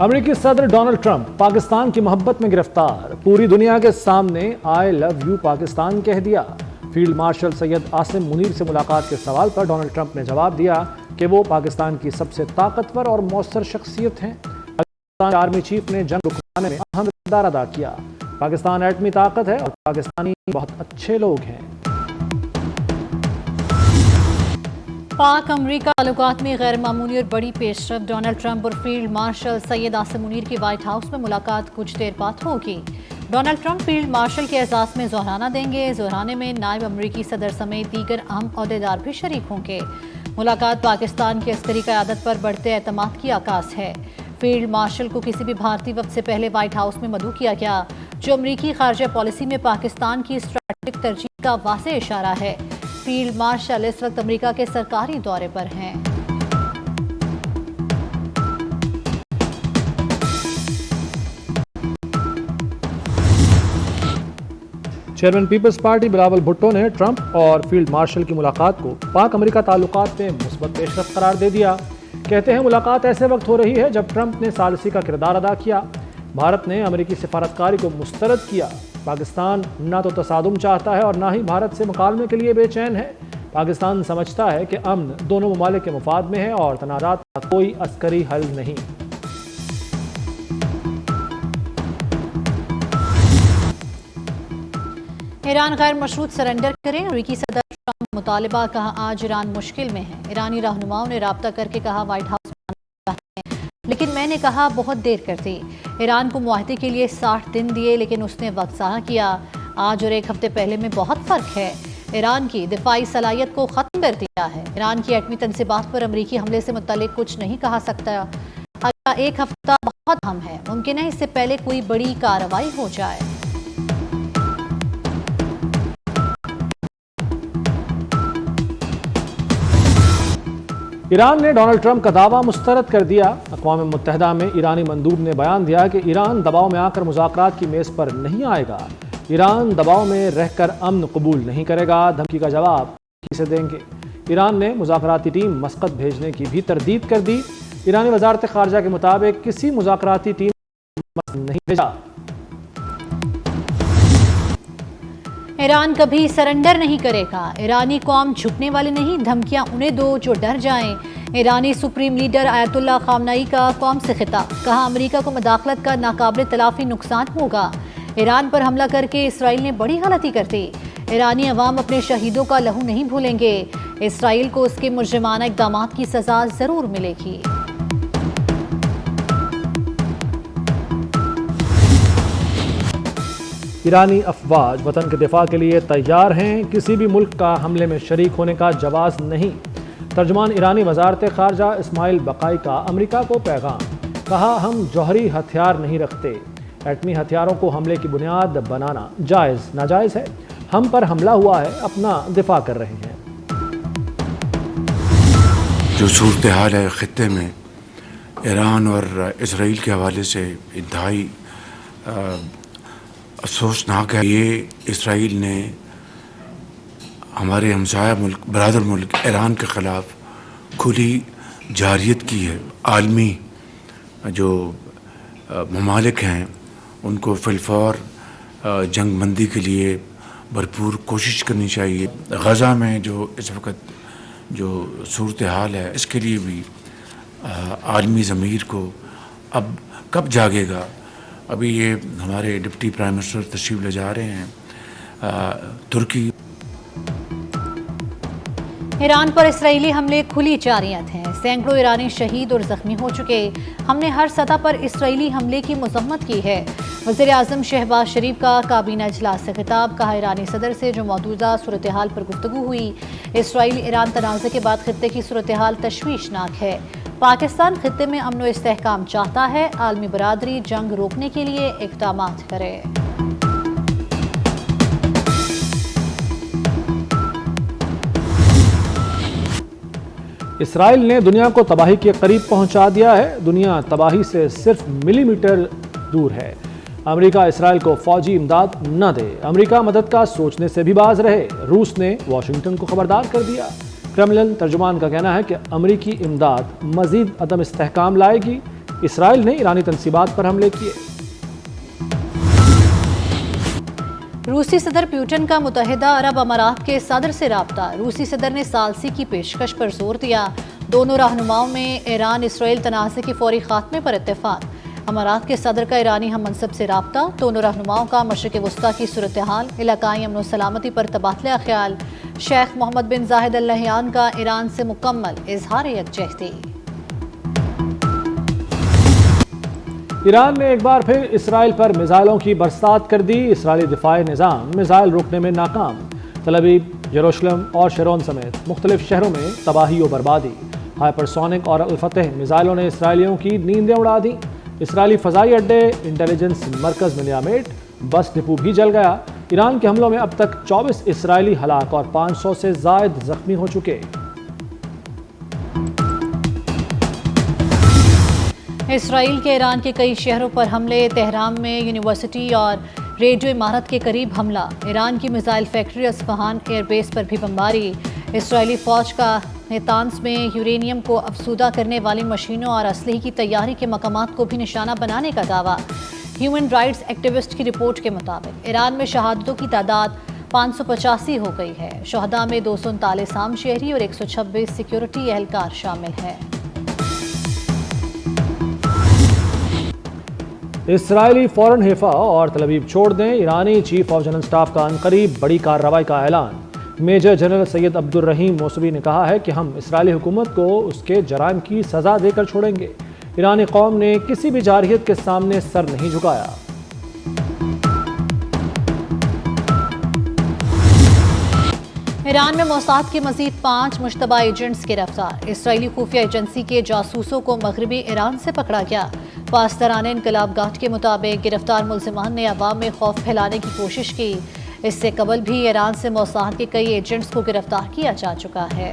अमेरिकी सदर Donald Trump Pakistan की मोहब्बत में गिरफ्तार। पूरी दुनिया के सामने आई लव यू पाकिस्तान कह दिया। फील्ड मार्शल सैयद आसिम मुनीर से मुलाकात के सवाल पर डोनाल्ड ट्रंप ने जवाब दिया कि वो पाकिस्तान की सबसे ताकतवर और मौसर शख्सियत हैं। पाकिस्तान आर्मी चीफ ने जंग रुकवाने में अहम किरदार अदा किया। पाकिस्तान एटमी ताकत है और पाकिस्तानी बहुत अच्छे लोग हैं। पाक अमरीका ताल्लुकात में गैर मामूली और बड़ी पेशरफ। डोनाल्ड ट्रंप और फील्ड मार्शल सैयद आसिम मुनीर की व्हाइट हाउस में मुलाकात कुछ देर बाद होगी। डोनाल्ड ट्रंप फील्ड मार्शल के एजाज में जोहराना देंगे। जोहराने में नायब अमरीकी सदर समेत दीगर अहम ओहदेदार भी शरीक होंगे। मुलाकात पाकिस्तान की अस्करी क़यादत पर बढ़ते एतमाद की आकाश है। फील्ड मार्शल को किसी भी भारतीय वक्त से पहले व्हाइट हाउस में मदऊ किया गया, जो अमरीकी खारजा पॉलिसी में पाकिस्तान की स्ट्रैटेजिक तरजीह का वाज़ेह इशारा है। फील्ड मार्शल इस वक्त अमेरिका के सरकारी दौरे पर हैं। चेयरमैन पीपल्स पार्टी बिलावल भुट्टो ने ट्रंप और फील्ड मार्शल की मुलाकात को पाक अमेरिका ताल्लुकात में मुस्बत पेशरफ करार दे दिया। कहते हैं मुलाकात ऐसे वक्त हो रही है जब ट्रंप ने सालिसी का किरदार अदा किया। भारत ने अमेरिकी सिफारतकारी को मुस्तरद किया। पाकिस्तान ना तो तसादुम चाहता है और ना ही भारत से मुकालमे के लिए बेचैन है। पाकिस्तान समझता है कि अमन दोनों ममालिक के मुफाद में है और तनाज़ात का कोई अस्करी हल नहीं। ईरान गैर मशरूत सरेंडर करें। अमेरिकी सदर ट्रंप मुतालिबा, कहा आज ईरान मुश्किल में है। ईरानी रहनुमाओं ने राब्ता करके कहा व्हाइट हाउस में चाहते हैं, लेकिन मैंने कहा बहुत देर कर दी। ईरान को मुआहदे के लिए 60 दिन दिए, लेकिन उसने वक्त ज़ाया किया। आज और एक हफ्ते पहले में बहुत फ़र्क है। ईरान की दिफाई सलाहियत को ख़त्म कर दिया है। ईरान की एटमी तनसीबात पर अमरीकी हमले से मुतल्लिक कुछ नहीं कहा सकता। अगला एक हफ्ता बहुत अहम है। मुमकिन है इससे पहले कोई बड़ी कार्रवाई हो जाए। ईरान ने डोनाल्ड ट्रंप का दावा मुस्तरद कर दिया। अक़वाम मुत्तहिदा में ईरानी मंदूब ने बयान दिया कि ईरान दबाव में आकर मुज़ाकरात की मेज़ पर नहीं आएगा। ईरान दबाव में रहकर अमन कबूल नहीं करेगा। धमकी का जवाब किसे देंगे। ईरान ने मुज़ाकराती टीम मस्कत भेजने की भी तरदीद कर दी। ईरानी वज़ारत ख़ारजा के मुताबिक किसी मुज़ाकराती टीम नहीं भेजा। ईरान कभी सरेंडर नहीं करेगा। ईरानी कौम झुकने वाली नहीं, धमकियां उन्हें दो जो डर जाएं। ईरानी सुप्रीम लीडर आयतुल्लाह खामनई का कौम से खिताब, कहा अमेरिका को मुदाखलत का नाकाबिल तलाफी नुकसान होगा। ईरान पर हमला करके इसराइल ने बड़ी गलती कर दी। ईरानी अवाम अपने शहीदों का लहू नहीं भूलेंगे। इसराइल को उसके मुजरिमाना इक़दामात की सजा जरूर मिलेगी। ईरानी अफवाज वतन के दिफा के लिए तैयार हैं। किसी भी मुल्क का हमले में शरीक होने का जवाज नहीं। तर्जुमान ईरानी वजारत खारजा इस्माइल बकाई का अमेरिका को पैगाम, कहा हम जौहरी हथियार नहीं रखते। एटमी हथियारों को हमले की बुनियाद बनाना जायज़ नाजायज़ है। हम पर हमला हुआ है, अपना दिफा कर रहे हैं। जो सूरत हाल है ख़ित्ते में ईरान और इसराइल के हवाले से इंतहाई अफसोसनाक है। ये इसराइल ने हमारे हमसाया मुल्क बरादर मुल्क ईरान के ख़िलाफ़ खुली जारियत की है। आलमी जो ममालिक हैं उनको फिलफौर जंग बंदी के लिए भरपूर कोशिश करनी चाहिए। गज़ा में जो इस वक्त जो सूरत हाल है इसके लिए भी आलमी ज़मीर को अब कब जागेगा। अभी ये हमारे डिप्टी प्राइम मिनिस्टर तशरीफ़ ले जा रहे हैं तुर्की। ईरान पर इसराइली हमले खुली जारियत हैं। सैकड़ों ईरानी शहीद और जख्मी हो चुके। हमने हर सतह पर इसराइली हमले की मज़म्मत की है। वज़ीर आज़म शहबाज शरीफ का काबीना इजलास से खिताब, कहा ईरानी सदर से जो मौजूदा सूरत हाल पर गुफ्तगू हुई। इसराइल ईरान तनाज़े के बाद खित्ते की सूरत हाल तशवीशनाक है। पाकिस्तान खित्ते में अमन व इस्तेहकाम चाहता है। आलमी बरादरी जंग रोकने के लिए इक़दामात करे। इसराइल ने दुनिया को तबाही के करीब पहुंचा दिया है। दुनिया तबाही से सिर्फ मिलीमीटर दूर है। अमेरिका इसराइल को फौजी इमदाद न दे। अमेरिका मदद का सोचने से भी बाज रहे। रूस ने वाशिंगटन को खबरदार कर दिया। क्रेमलिन तर्जुमान का कहना है कि अमेरिकी इमदाद मजीद अदम इस्तेहकाम लाएगी। इसराइल ने ईरानी तंसीबात पर हमले किए। रूसी सदर पुतिन का मुत्तहिदा अरब अमारात के सदर से राब्ता। रूसी सदर ने सालसी की पेशकश पर जोर दिया। दोनों रहनुमाओं में ईरान इसराइल तनाज़े के फौरी खात्मे पर इत्तेफाक। अमारात के सदर का ईरानी हम मनसब से राब्ता। दोनों रहनुमाओं का मशरिक़ वस्ता की सूरत हाल, इलाकाई अमन सलामती पर तबादला ख्याल। शेख मोहम्मद बिन जाहिद अल नहयान का ईरान से मुकम्मल इजहार यकजहती। ईरान ने एक बार फिर इसराइल पर मिसाइलों की बरसात कर दी। इसराइली दिफाई निज़ाम मिसाइल रोकने में नाकाम। तल अवीव, यरूशलेम और शरोन समेत मुख्तलिफ शहरों में तबाही और बर्बादी। हाइपरसोनिक और अल-फतह मिसाइलों ने इसराइलियों की नींदें उड़ा दी। इसराइली फ़ज़ाई अड्डे, इंटेलिजेंस मरकज़ मिनियामेट, बस डिपो भी जल गया। ईरान के हमलों में अब तक 24 इसराइली हलाक और 500 से ज़ायद जख्मी हो चुके। इसराइल के ईरान के कई शहरों पर हमले। तेहरान में यूनिवर्सिटी और रेडियो इमारत के करीब हमला। ईरान की मिसाइल फैक्ट्री अस्फहान एयरबेस पर भी बमबारी। इसराइली फौज का नेतान्स में यूरेनियम को अफसूदा करने वाली मशीनों और असलहे की तैयारी के मकामात को भी निशाना बनाने का दावा। ह्यूमन राइट्स एक्टिविस्ट की रिपोर्ट के मुताबिक ईरान में शहादतों की तादाद 585 हो गई है। शहदा में 239 आम शहरी और 126 सिक्योरिटी एहलकार शामिल हैं। इसराइली फौरन हेफा और तल अवीव छोड़ दें। ईरानी चीफ ऑफ जनरल स्टाफ का अनकरीब बड़ी कार्रवाई का ऐलान। मेजर जनरल सैयद अब्दुल रहीम मौसवी ने कहा है कि हम इसराइली हुकूमत को उसके जराइम की सजा देकर छोड़ेंगे। ईरानी कौम ने किसी भी जारहियत के सामने सर नहीं झुकाया। ईरान में मोसाद के मजीद 5 मुश्तबा एजेंट्स गिरफ्तार। इसराइली खुफिया एजेंसी के जासूसों को मगरबी ईरान से पकड़ा गया। पासदारान इनकलाब गाट के मुताबिक गिरफ्तार मुल्जिमान ने अवाम में खौफ फैलाने की कोशिश की। इससे कबल भी ईरान से मोसाद के कई एजेंट्स को गिरफ्तार किया जा चुका है।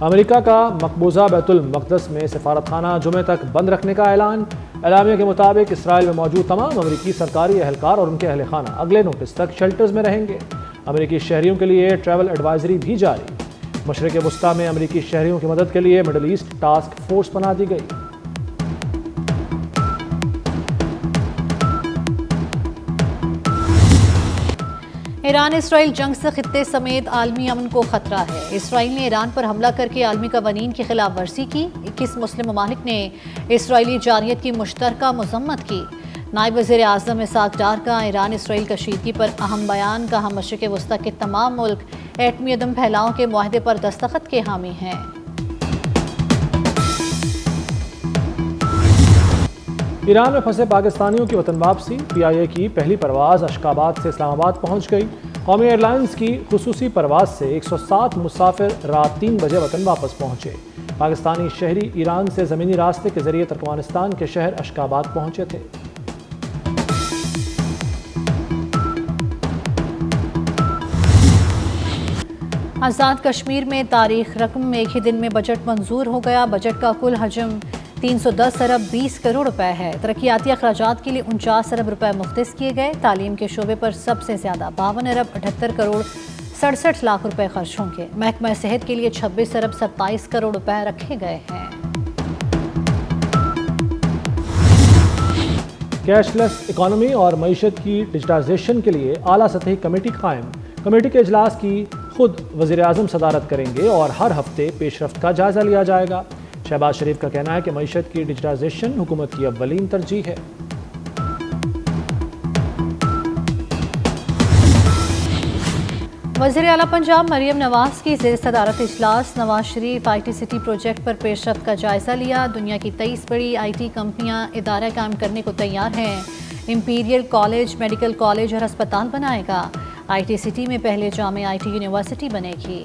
अमेरिका का मकबूजा बैतुल मक़दस में सफारतखाना जुमे तक बंद रखने का ऐलान। एलामिया के मुताबिक इसराइल में मौजूद तमाम अमेरिकी सरकारी एहलकार और उनके अहल खाना अगले नोटिस तक शेल्टर्स में रहेंगे। अमेरिकी शहरियों के लिए ट्रैवल एडवाइजरी भी जारी। मशरिक़ वस्ता में अमेरिकी शहरियों की मदद के लिए मिडल ईस्ट टास्क फोर्स बना दी गई। ईरान इसराइल जंग से खित्ते समेत आलमी अमन को खतरा है। इसराइल ने ईरान पर हमला करके आलमी कवानीन की खिलाफ वर्जी की। 21 मुस्लिम ममालिक ने इसराइली जारियत की मुश्तरका मजम्मत की। नायब वज़ीर आज़म इसाक डार का ईरान इसराइल कशीदगी पर अहम बयान। कहा मशरिक़ वस्ता के तमाम मुल्क एटमी अदम फैलाव के मुआहदे पर दस्तखत के हामी हैं। ईरान में फंसे पाकिस्तानियों की वतन वापसी। PIA की पहली परवाज़ अशकाबाद से इस्लामाबाद पहुंच गई। कौमी एयरलाइंस की खुसूसी परवाज़ से 107 मुसाफिर रात 3 बजे वतन वापस पहुंचे। पाकिस्तानी शहरी ईरान से ज़मीनी रास्ते के ज़रिए तुर्कमानिस्तान के शहर अशकाबाद पहुंचे थे। आज़ाद कश्मीर में तारीख रकम में एक ही दिन में बजट मंजूर हो गया। बजट का कुल हजम 310 अरब 20 करोड़ रुपए है। तरक्याती अखराजात के लिए 49 अरब रुपए मुख्तस किए गए। तालीम के शोबे पर सबसे ज़्यादा 52 अरब 78 करोड़ 67 लाख रुपए खर्च होंगे। महकमा सेहत के लिए 26 अरब 27 करोड़ रुपए रखे गए हैं। कैशलेस इकॉनमी और मईशत की डिजिटाइजेशन के लिए आला सतही कमेटी कायम। कमेटी के इजलास की खुद वज़ीर आज़म सदारत करेंगे और हर हफ्ते पेशरफ्त का जायज़ा लिया जाएगा। शहबाज शरीफ का कहना है कि मईशत की डिजिटाइजेशन हुकूमत की अव्वलीन तरजीह है। वज़ीर आला पंजाब मरियम नवाज की ज़ेर सदारत इजलास। Nawaz Sharif IT city project पर पेशरफ्त का जायज़ा लिया। दुनिया की 23 बड़ी IT कंपनियां इदारा कायम करने को तैयार हैं। इंपीरियल कॉलेज, मेडिकल कॉलेज और अस्पताल बनाएगा। IT सिटी में पहले जामे IT यूनिवर्सिटी बनेगी।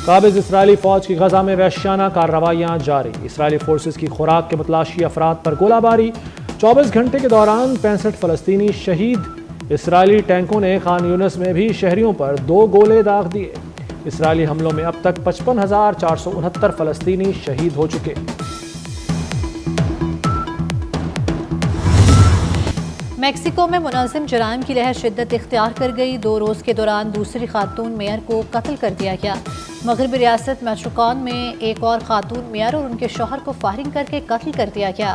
काबिज़ इसराइली फ़ौज की गजा में वहशियाना कार्रवाइयाँ जारी। इसराइली फोर्सेस की खुराक के मुतलाशी अफराद पर गोलाबारी। 24 घंटे के दौरान 65 फ़लस्तीनी शहीद। इसराइली टैंकों ने खान यूनस में भी शहरियों पर 2 गोले दाग दिए। इसराइली हमलों में अब तक 55,469 फ़लस्तीनी शहीद हो चुके। मेक्सिको में मुनाजिम जराइम की लहर शिद्दत इख्तियार कर गई। 2 रोज़ के दौरान दूसरी खातून मेयर को कत्ल कर दिया गया। मगरबी रियासत मेट्रोकॉन में एक और खातून मेयर और उनके शौहर को फायरिंग करके कत्ल कर दिया गया।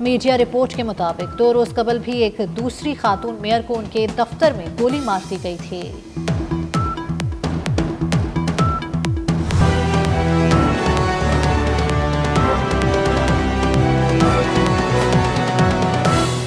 मीडिया रिपोर्ट के मुताबिक 2 रोज़ कबल भी एक दूसरी खातून मेयर को उनके दफ्तर में गोली मार दी गई थी।